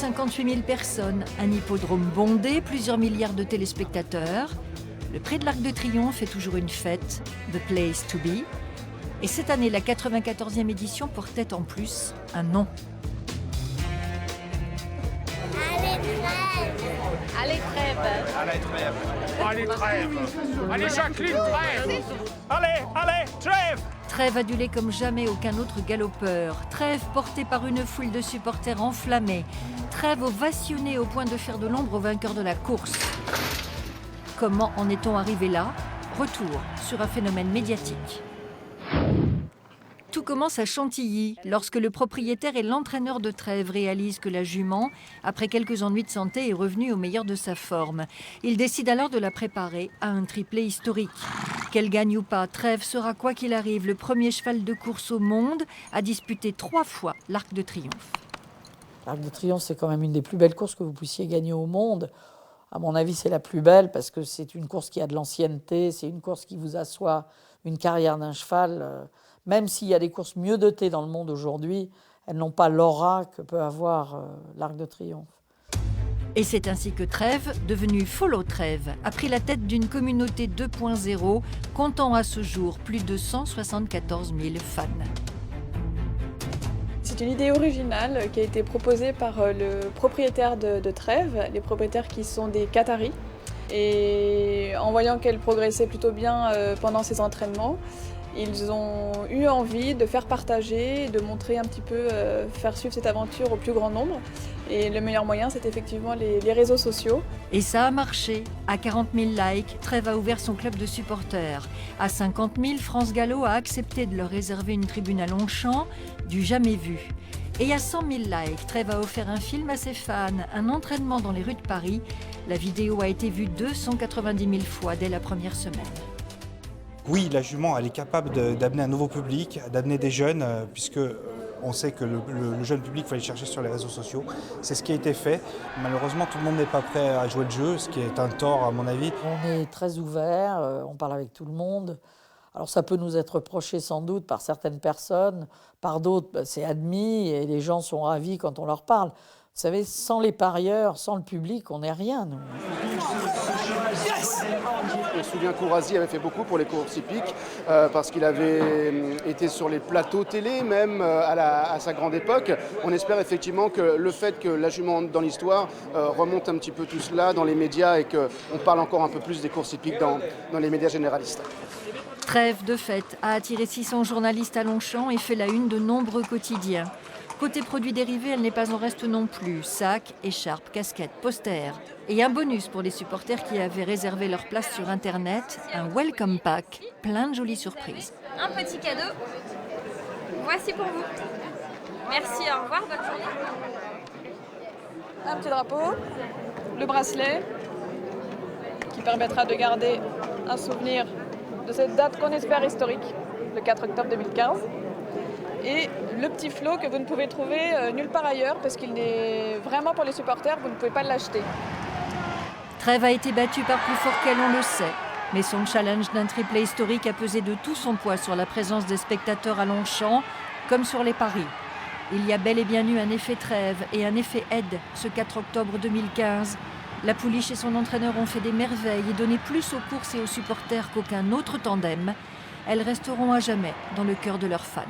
58 000 personnes, un hippodrome bondé, plusieurs milliards de téléspectateurs. Le Prix de l'Arc de Triomphe est toujours une fête, the place to be. Et cette année, la 94e édition portait en plus un nom. Allez, Trèves. Allez, Trèves. Allez, Trèves. Allez, Jacqueline, Trèves. Allez, Trèves. Trèves adulé comme jamais aucun autre galopeur. Trèves porté par une foule de supporters enflammés. Trèves ovationné au point de faire de l'ombre au vainqueur de la course. Comment en est-on arrivé là? Retour sur un phénomène médiatique. Tout commence à Chantilly, lorsque le propriétaire et l'entraîneur de Trèves réalisent que la jument, après quelques ennuis de santé, est revenue au meilleur de sa forme. Il décide alors de la préparer à un triplé historique. Qu'elle gagne ou pas, Trèves sera quoi qu'il arrive le premier cheval de course au monde à disputer 3 fois l'Arc de Triomphe. L'Arc de Triomphe, c'est quand même une des plus belles courses que vous puissiez gagner au monde. À mon avis, c'est la plus belle parce que c'est une course qui a de l'ancienneté, c'est une course qui vous assoit une carrière d'un cheval. Même s'il y a des courses mieux dotées dans le monde aujourd'hui, elles n'ont pas l'aura que peut avoir l'Arc de Triomphe. Et c'est ainsi que Trèves, devenue Follow Trèves, a pris la tête d'une communauté 2.0, comptant à ce jour plus de 174 000 fans. C'est une idée originale qui a été proposée par le propriétaire de Trèves, les propriétaires qui sont des Qataris. Et en voyant qu'elle progressait plutôt bien pendant ses entraînements, ils ont eu envie de faire partager, de montrer un petit peu, faire suivre cette aventure au plus grand nombre. Et le meilleur moyen, c'est effectivement les réseaux sociaux. Et ça a marché. À 40 000 likes, Trèves a ouvert son club de supporters. À 50 000, France Gallo a accepté de leur réserver une tribune à Longchamp, du jamais vu. Et à 100 000 likes, Trèves a offert un film à ses fans, un entraînement dans les rues de Paris. La vidéo a été vue 290 000 fois dès la première semaine. Oui, la jument, elle est capable d'amener un nouveau public, d'amener des jeunes, puisque on sait que le jeune public, il faut aller chercher sur les réseaux sociaux. C'est ce qui a été fait. Malheureusement, tout le monde n'est pas prêt à jouer le jeu, ce qui est un tort à mon avis. On est très ouvert, on parle avec tout le monde. Alors ça peut nous être reproché sans doute par certaines personnes, par d'autres c'est admis et les gens sont ravis quand on leur parle. Vous savez, sans les parieurs, sans le public, on n'est rien, nous. Je me souviens qu'Ourasi avait fait beaucoup pour les courses hippiques parce qu'il avait été sur les plateaux télé même à sa grande époque. On espère effectivement que le fait que la jument entre dans l'histoire remonte un petit peu tout cela dans les médias et qu'on parle encore un peu plus des courses hippiques dans les médias généralistes. Trèves, de fait, a attiré 600 journalistes à Longchamp et fait la une de nombreux quotidiens. Côté produits dérivés, elle n'est pas en reste non plus. Sacs, écharpes, casquettes, posters. Et un bonus pour les supporters qui avaient réservé leur place sur Internet, un welcome pack, plein de jolies surprises. Un petit cadeau. Voici pour vous. Merci, au revoir, bonne journée. Un petit drapeau, le bracelet, qui permettra de garder un souvenir de cette date qu'on espère historique, le 4 octobre 2015. Et le petit flot que vous ne pouvez trouver nulle part ailleurs parce qu'il est vraiment pour les supporters, vous ne pouvez pas l'acheter. Trèves a été battue par plus fort qu'elle, on le sait. Mais son challenge d'un triplé historique a pesé de tout son poids sur la présence des spectateurs à Longchamp, comme sur les paris. Il y a bel et bien eu un effet Trèves et un effet aide ce 4 octobre 2015. La pouliche et son entraîneur ont fait des merveilles et donné plus aux courses et aux supporters qu'aucun autre tandem. Elles resteront à jamais dans le cœur de leurs fans.